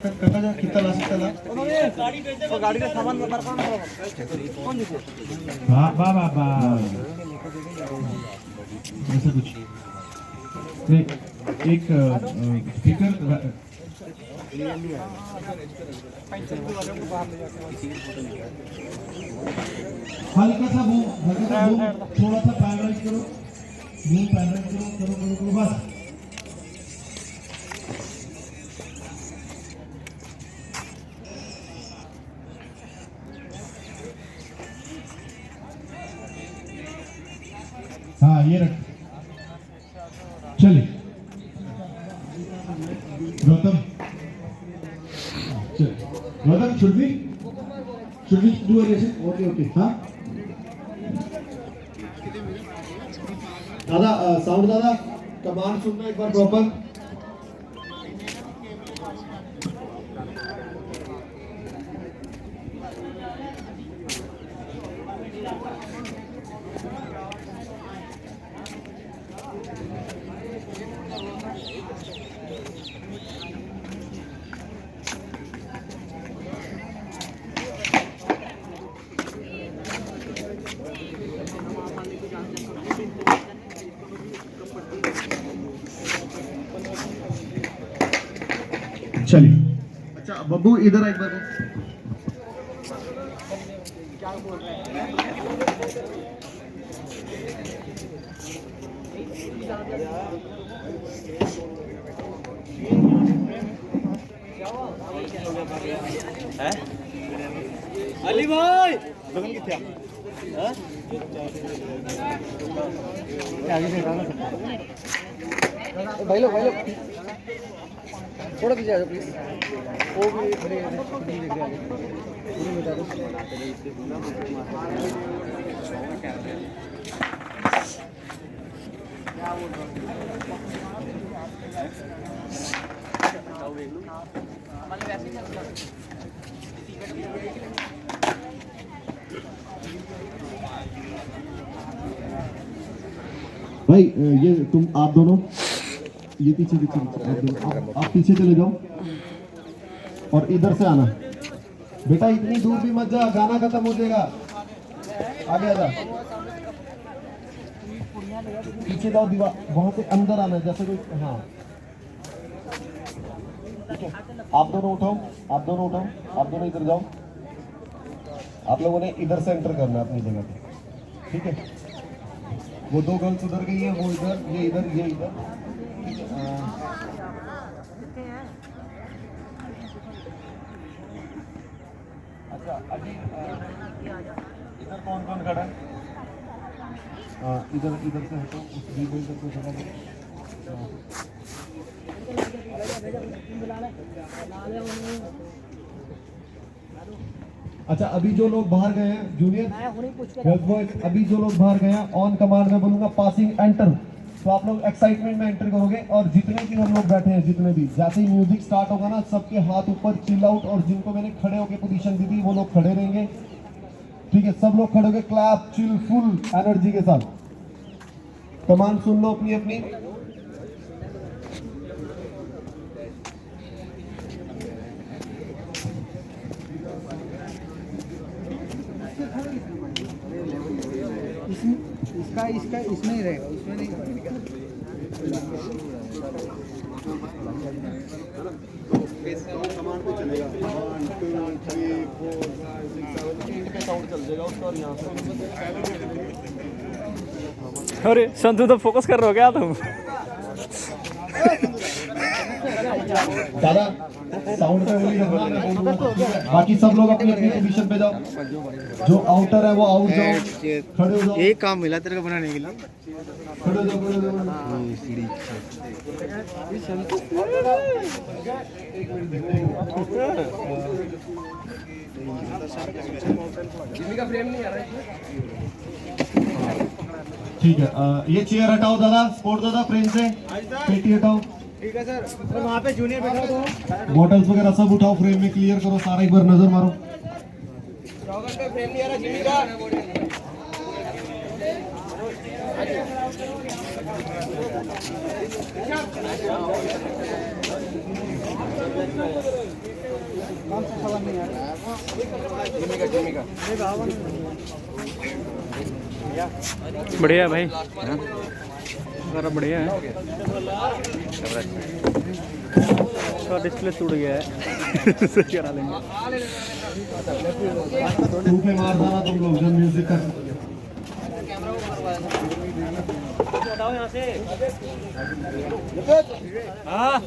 कटा जा कितना ला सकता ला गाड़ी का सामान बता कौन दिखे वाह वाह वाह ऐसा कुछ नहीं एक स्पीकर हल्का सा वो थोड़ा सा पैन राइज करो करो बस हाँ ये रख चलिए Gautam should we do a lesson? Okay हाँ दादा साउंड दादा कमांड सुनना एक बार प्रॉपर चलिए अच्छा बब्बू इधर एक बार क्या बोल रहे हैं अली भाई लगन किथे हैं आगे से भाई लोग थोड़ा पीछे आ जाओ प्लीज वो भी खड़े हैं नहीं दिख रहा है पूरी बता दो क्या बोल रहा हूं मतलब वैसे क्या भाई ये तुम आप दोनों ये पीछे आप पीछे चले जाओ और इधर से आना बेटा इतनी दूर भी मत जा गाना खत्म हो जाएगा आगे आजा पीछे जाओ दीवार वहां से अंदर आना जैसे कोई हाँ ठीक है आप दोनों उठाओ आप दोनों इधर जाओ आप लोगों ने इधर से एंटर करना है अपनी जगह पे ठीक है वो दो गर्ल्स उधर गई है वो इधर ये इधर अच्छा अभी इधर कौन खड़ा है इधर से हटो उस बीच को जगह दो अच्छा अभी जो लोग बाहर गए हैं जूनियर अभी जो लोग बाहर गए हैं ऑन कमांड में बोलूंगा पासिंग एंटर तो आप लोग एक्साइटमेंट में एंटर करोगे और जितने भी हम लोग बैठे हैं जितने भी जैसे ही म्यूजिक स्टार्ट होगा ना सबके हाथ ऊपर चिल आउट और जिनको मैंने खड़े होकर पोजीशन दी थी वो लोग खड़े रहेंगे ठीक है सब लोग खड़े होकर क्लैप चिल फुल एनर्जी के साथ कमांड सुन लो अपनी अपनी इसका इसमें ही रहेगा उसमें नहीं कमांड पे चलेगा 1 2 3 4 5 6 7 साउंड चल जाएगा उसका और यहाँ से अरे संतु तो फोकस कर रहे हो क्या तुम दादा साउंड पे बोली बाकी सब लोग अपनी अपनी पोजीशन पे जाओ जो आउटर है वो आउट जाओ खड़े हो जाओ एक काम मिला तेरे को बनाने के लिए खड़े हो जाओ ठीक है ये चेयर हटाओ दादा स्पोर्ट दादा फ्रेम से पेटी हटाओ ठीक है सर तो वहाँ पे जूनियर बैठा दो बॉटल्स वगैरह सब उठाओ फ्रेम में क्लियर करो सारा एक बार नजर मारो पे फ्रेम नहीं आ रहा जिमी का बढ़िया है भाई, जरा बढ़िया है। इसका डिस्प्ले टूट गया है। सही करा लेंगे। टू पे मार देना तुम लोग जब म्यूजिक का।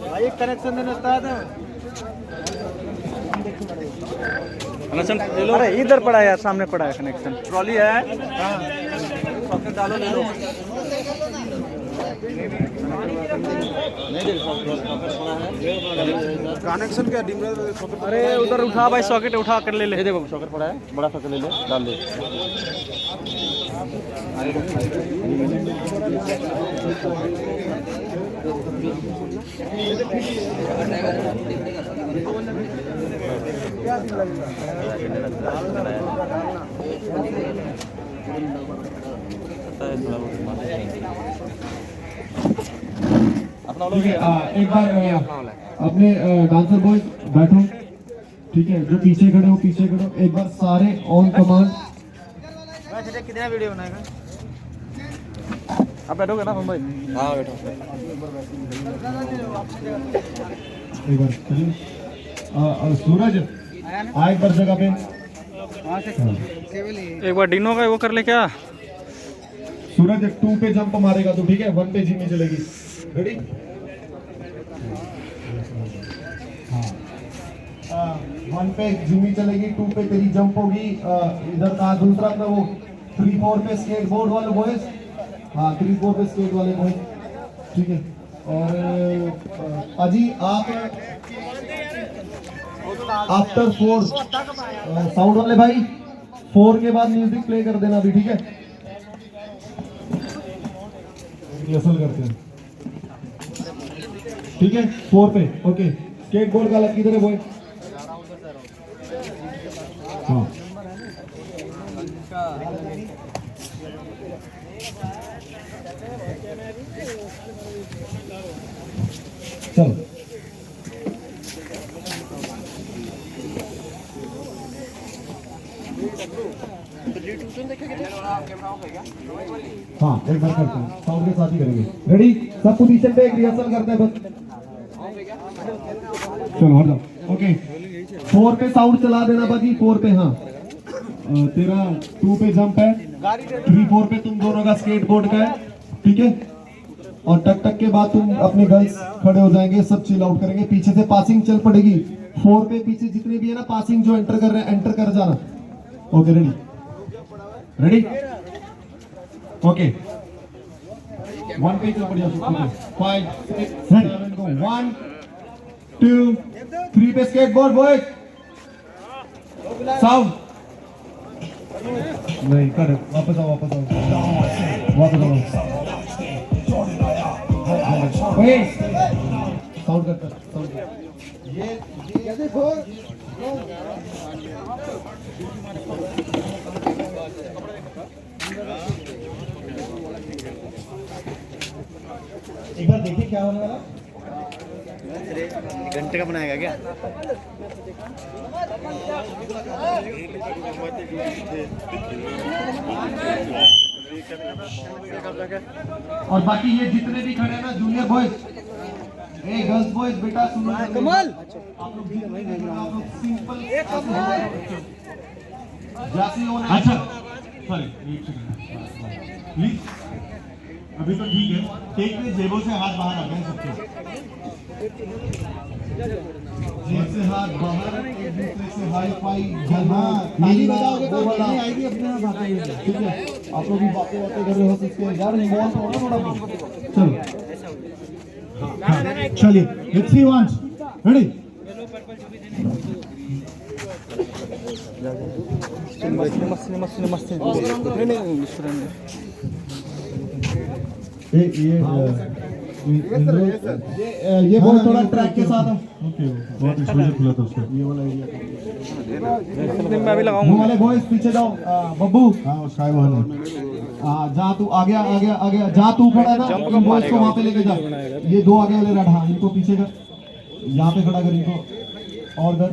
भाई एक कनेक्शन देना उस्ताद। कनेक्शन ले लो। अरे इधर पड़ा है यार, सामने पड़ा है कनेक्शन। ट्रॉली है, सॉकेट डालो, ले लो। कनेक्शन क्या डिम? अरे उधर उठा भाई, सॉकेट उठा कर ले ले। देखो सॉकेट पड़ा है, बड़ा सॉकेट ले ले, डाल दे। ठीक है, एक बार अपने डांसर बॉयज बैठो, ठीक है, जो पीछे खड़े हो पीछे खड़े हो। एक बार सारे ऑन कमांड। कितना वीडियो बनाएगा? आप बैठोगे ना भाई? हाँ बैठो। एक बार चलिए। सूरज आ एक बार जगह पे। एक बार डिनो का वो कर ले क्या? सूरज 2 पे जंप मारेगा तो ठीक है, 1 पे जिम्मी चलेगी। रेडी? हाँ, 1 पे जिम्मी चलेगी, 2 पे तेरी जंप होगी। इधर का दूसरा अपना वो 3-4 पे स्केटबोर्ड वाले बॉयज। हाँ 3-4 पे स्केट वाले बॉयज, ठीक है। और अजी आप आफ्टर 4 साउंड वाले भाई 4 के बाद म्यूजिक प्ले कर देना अभी, ठीक है? रिहर्सल करते हैं, ठीक है? 4 पे ओके। स्केटबोर्ड का लग किधर है बॉय? हाँ चलो हाँ एक बार करते हैं, साउंड के साथ ही करेंगे। रेडी? सब पोजीशन पे एक रिहर्सल करते हैं बस। चलो हट जाओ। ओके 4 पे साउंड चला देना बाजी, 4 पे। हाँ तेरा 2 पे जंप है, 3-4 पे तुम दोनों का स्केटबोर्ड का है, ठीक है? और टक टक के बाद तुम अपने गर्ल्स खड़े हो जाएंगे, सब चिल आउट करेंगे। पीछे से पासिंग चल पड़ेगी। 4 पे पीछे जितने भी है ना पासिंग जो एंटर कर रहे हैं एंटर कर जाना। Okay ready? रेडी? ओके 1 पे चल पड़िया। 5 6 7 गो। 1 2 3 पे स्केटबोर्ड बॉयज। साउंड नहीं कर, वापस आओ वापस आओ वापस आओ। साउंड करता साउंड। ये देखो एक बार देखिए क्या होने वाला। घंटे का बनाएगा क्या? और बाकी ये जितने भी खड़े हैं ना जूनियर बॉयज, ए गर्ल्स बॉयज बेटा सुनो। कमाल आप लोग सिंपल जैसे होना। अच्छा सॉरी प्लीज, अभी तो ठीक है। टेक में जेबों से हाथ बाहर आ गए सबके, जेब से हाथ बाहर, एक दूसरे से हाई फाई जलना ताली बजाओगे तो नहीं आएगी अपने आप बातें, ठीक है? आप लोग भी बातें कर रहे हो सकते यार, मौन तो थोड़ा चलो चलिए लेट्स सी वंस। रेडी? मस्त ये बहुत थोड़ा ट्रैक के साथ। ओके बहुत एक्सपोजर खुला था उसका। ये वाला एरिया मैं भी वो लगाऊंगा। वाले बॉयज पीछे जाओ। बब्बू हाँ स्काई वन है। जहाँ तू आ गया जहाँ तू खड़ा है ना, इन बॉयज को वहाँ पे लेके जा। ये 2 आगे वाले रेड, हाँ इनको पीछे कर। यहाँ पे खड़ा कर इनको और इधर